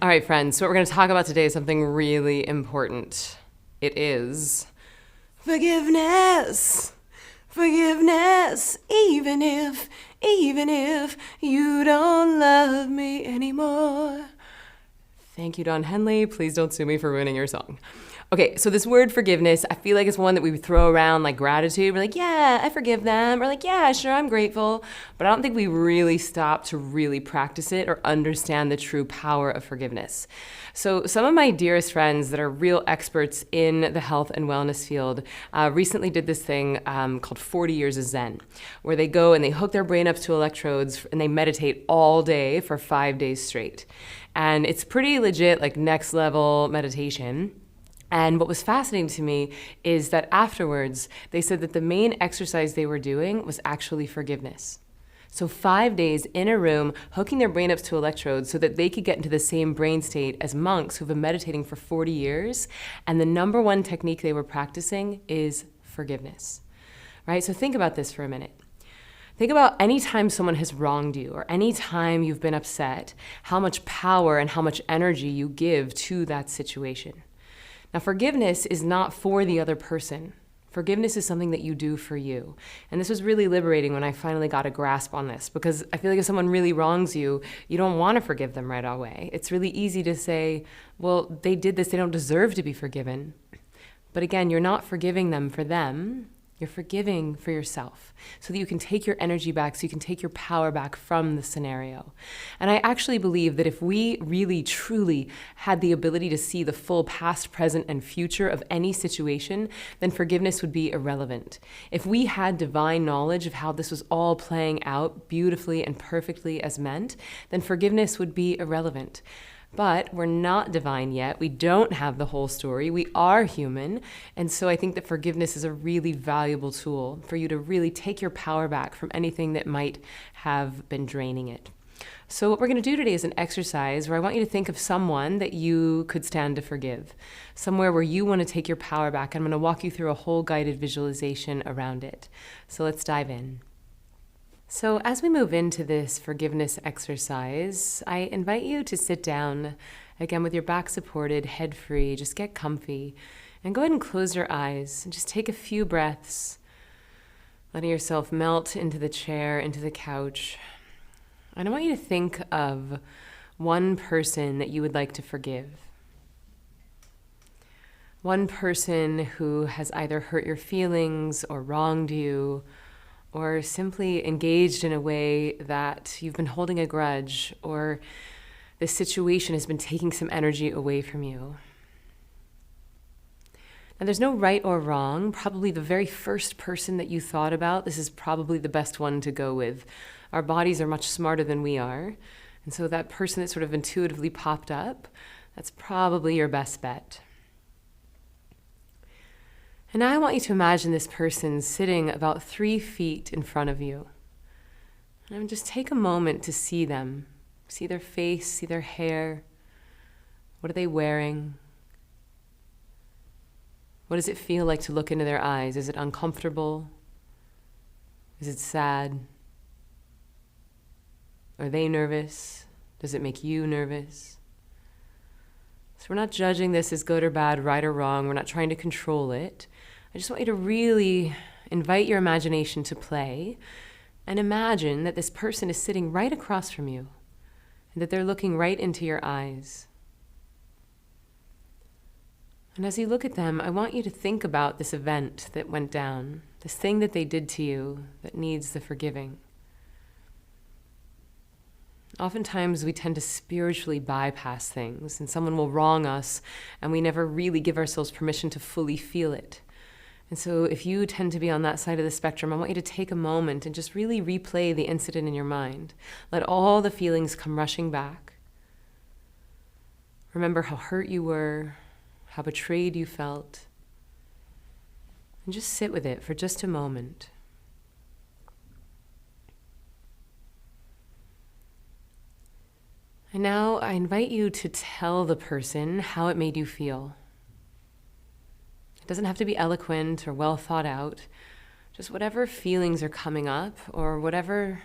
All right, friends. So what we're going to talk about today is something really important. It is forgiveness. Forgiveness, even if you don't love me anymore. Thank you, Don Henley. Please don't sue me for ruining your song. Okay, so this word forgiveness, I feel like it's one that we throw around like gratitude. We're like, yeah, I forgive them. Or like, yeah, sure, I'm grateful. But I don't think we really stop to really practice it or understand the true power of forgiveness. So some of my dearest friends that are real experts in the health and wellness field recently did this thing called 40 Years of Zen, where they go and they hook their brain up to electrodes and they meditate all day for 5 days straight. And it's pretty legit, like next level meditation. And what was fascinating to me is that afterwards, they said that the main exercise they were doing was actually forgiveness. So 5 days in a room, hooking their brain up to electrodes so that they could get into the same brain state as monks who've been meditating for 40 years. And the number one technique they were practicing is forgiveness, right? So think about this for a minute. Think about any time someone has wronged you or any time you've been upset, how much power and how much energy you give to that situation. Now, forgiveness is not for the other person. Forgiveness is something that you do for you. And this was really liberating when I finally got a grasp on this, because I feel like if someone really wrongs you, you don't want to forgive them right away. It's really easy to say, well, they did this, they don't deserve to be forgiven. But again, you're not forgiving them for them. You're forgiving for yourself so that you can take your energy back, so you can take your power back from the scenario. And I actually believe that if we really, truly had the ability to see the full past, present, and future of any situation, then forgiveness would be irrelevant. If we had divine knowledge of how this was all playing out beautifully and perfectly as meant, then forgiveness would be irrelevant. But we're not divine yet. We don't have the whole story. We are human. And so I think that forgiveness is a really valuable tool for you to really take your power back from anything that might have been draining it. So what we're going to do today is an exercise where I want you to think of someone that you could stand to forgive, somewhere where you want to take your power back. I'm going to walk you through a whole guided visualization around it. So let's dive in. So as we move into this forgiveness exercise, I invite you to sit down, again with your back supported, head free, just get comfy, and go ahead and close your eyes and just take a few breaths, letting yourself melt into the chair, into the couch. And I want you to think of one person that you would like to forgive. One person who has either hurt your feelings or wronged you, or simply engaged in a way that you've been holding a grudge, or the situation has been taking some energy away from you. Now, there's no right or wrong. Probably the very first person that you thought about, this is probably the best one to go with. Our bodies are much smarter than we are. And so that person that sort of intuitively popped up, that's probably your best bet. And now I want you to imagine this person sitting about 3 feet in front of you. And just take a moment to see them. See their face, see their hair. What are they wearing? What does it feel like to look into their eyes? Is it uncomfortable? Is it sad? Are they nervous? Does it make you nervous? So we're not judging this as good or bad, right or wrong. We're not trying to control it. I just want you to really invite your imagination to play and imagine that this person is sitting right across from you and that they're looking right into your eyes. And as you look at them, I want you to think about this event that went down, this thing that they did to you that needs the forgiving. Oftentimes we tend to spiritually bypass things, and someone will wrong us and we never really give ourselves permission to fully feel it. And so if you tend to be on that side of the spectrum, I want you to take a moment and just really replay the incident in your mind. Let all the feelings come rushing back. Remember how hurt you were, how betrayed you felt, and just sit with it for just a moment. And now I invite you to tell the person how it made you feel. It doesn't have to be eloquent or well thought out. Just whatever feelings are coming up or whatever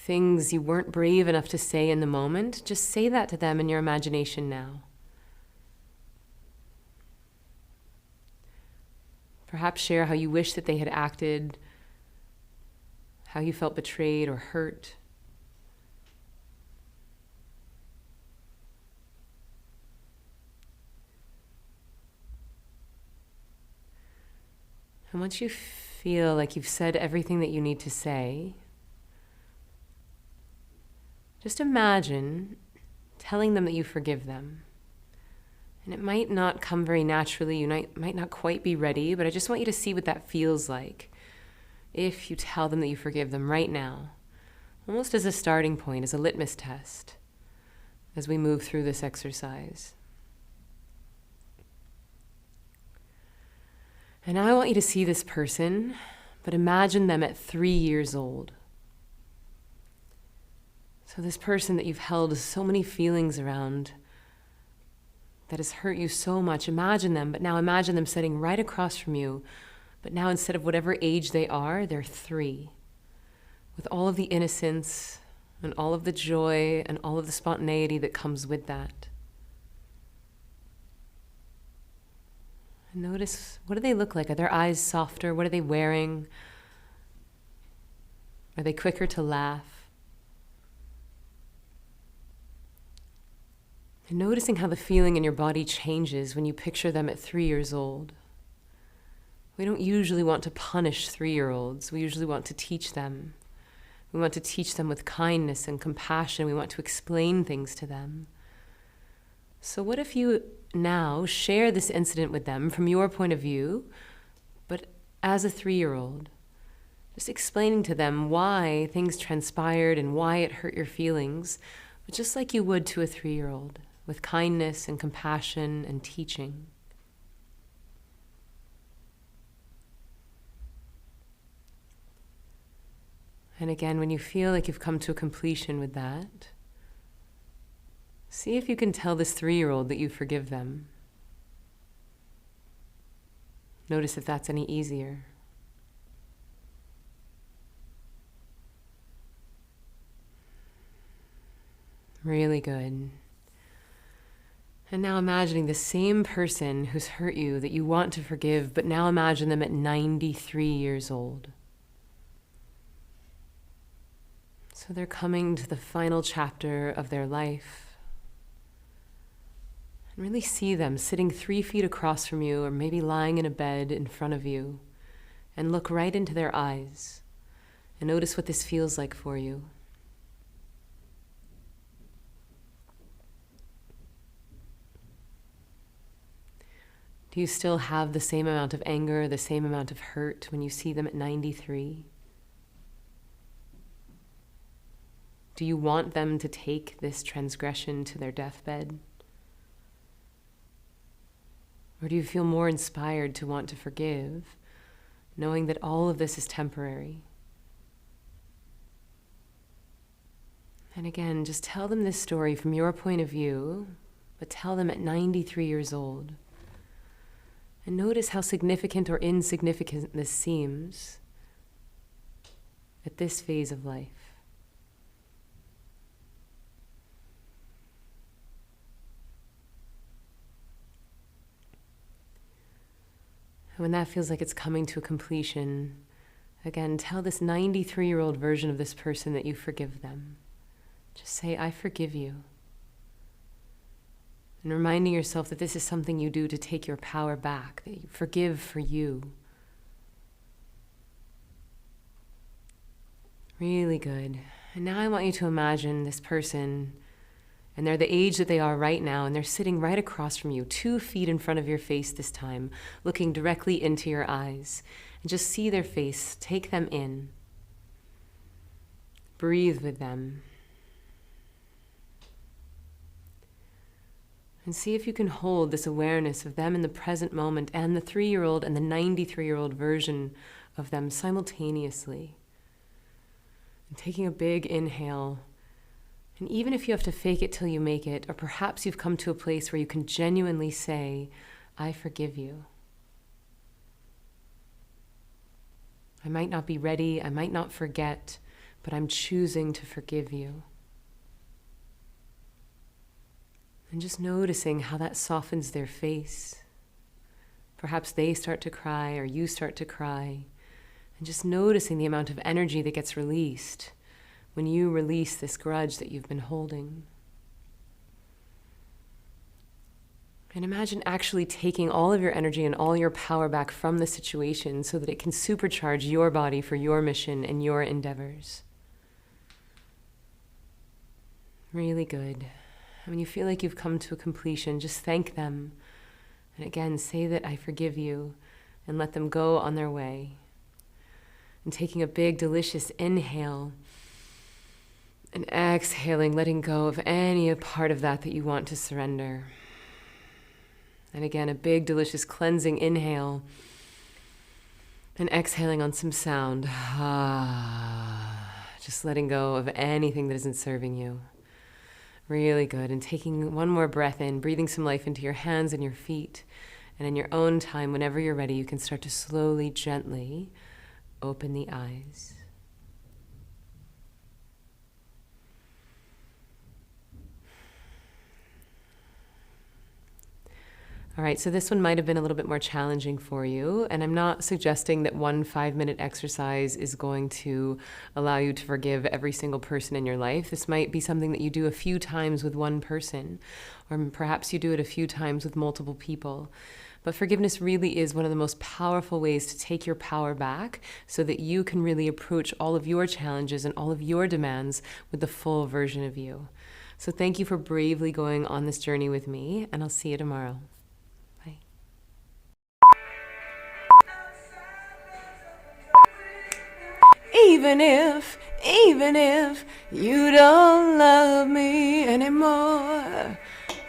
things you weren't brave enough to say in the moment, just say that to them in your imagination now. Perhaps share how you wish that they had acted, how you felt betrayed or hurt. And once you feel like you've said everything that you need to say, just imagine telling them that you forgive them. And it might not come very naturally, you might not quite be ready, but I just want you to see what that feels like if you tell them that you forgive them right now, almost as a starting point, as a litmus test, as we move through this exercise. And now I want you to see this person, but imagine them at 3 years old. So this person that you've held so many feelings around, that has hurt you so much, imagine them, but now imagine them sitting right across from you, but now instead of whatever age they are, they're 3, with all of the innocence and all of the joy and all of the spontaneity that comes with that. And notice, what do they look like? Are their eyes softer? What are they wearing? Are they quicker to laugh? And noticing how the feeling in your body changes when you picture them at 3 years old. We don't usually want to punish 3-year-olds. We usually want to teach them. We want to teach them with kindness and compassion. We want to explain things to them. So what if you now share this incident with them from your point of view, but as a 3-year-old, just explaining to them why things transpired and why it hurt your feelings, but just like you would to a 3-year-old. With kindness and compassion and teaching. And again, when you feel like you've come to a completion with that, see if you can tell this 3-year-old that you forgive them. Notice if that's any easier. Really good. And now imagining the same person who's hurt you that you want to forgive, but now imagine them at 93 years old. So they're coming to the final chapter of their life. And really see them sitting 3 feet across from you, or maybe lying in a bed in front of you, and look right into their eyes and notice what this feels like for you. Do you still have the same amount of anger, the same amount of hurt when you see them at 93? Do you want them to take this transgression to their deathbed? Or do you feel more inspired to want to forgive, knowing that all of this is temporary? And again, just tell them this story from your point of view, but tell them at 93 years old. And notice how significant or insignificant this seems at this phase of life. And when that feels like it's coming to a completion, again, tell this 93-year-old version of this person that you forgive them. Just say, I forgive you. And reminding yourself that this is something you do to take your power back, that you forgive for you. Really good. And now I want you to imagine this person, and they're the age that they are right now, and they're sitting right across from you, 2 feet in front of your face this time, looking directly into your eyes. And just see their face, take them in. Breathe with them. And see if you can hold this awareness of them in the present moment and the 3-year-old and the 93-year-old version of them simultaneously. And taking a big inhale. And even if you have to fake it till you make it, or perhaps you've come to a place where you can genuinely say, I forgive you. I might not be ready, I might not forget, but I'm choosing to forgive you. And just noticing how that softens their face. Perhaps they start to cry or you start to cry. And just noticing the amount of energy that gets released when you release this grudge that you've been holding. And imagine actually taking all of your energy and all your power back from the situation so that it can supercharge your body for your mission and your endeavors. Really good. And when you feel like you've come to a completion, just thank them. And again, say that I forgive you and let them go on their way. And taking a big, delicious inhale and exhaling, letting go of any part of that you want to surrender. And again, a big, delicious cleansing inhale and exhaling on some sound. Just letting go of anything that isn't serving you. Really good. And taking one more breath in, breathing some life into your hands and your feet. And in your own time, whenever you're ready, you can start to slowly, gently open the eyes. All right, so this one might have been a little bit more challenging for you, and I'm not suggesting that one 5-minute exercise is going to allow you to forgive every single person in your life. This might be something that you do a few times with one person, or perhaps you do it a few times with multiple people. But forgiveness really is one of the most powerful ways to take your power back so that you can really approach all of your challenges and all of your demands with the full version of you. So thank you for bravely going on this journey with me, and I'll see you tomorrow. Even if you don't love me anymore,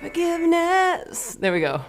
forgiveness. There we go.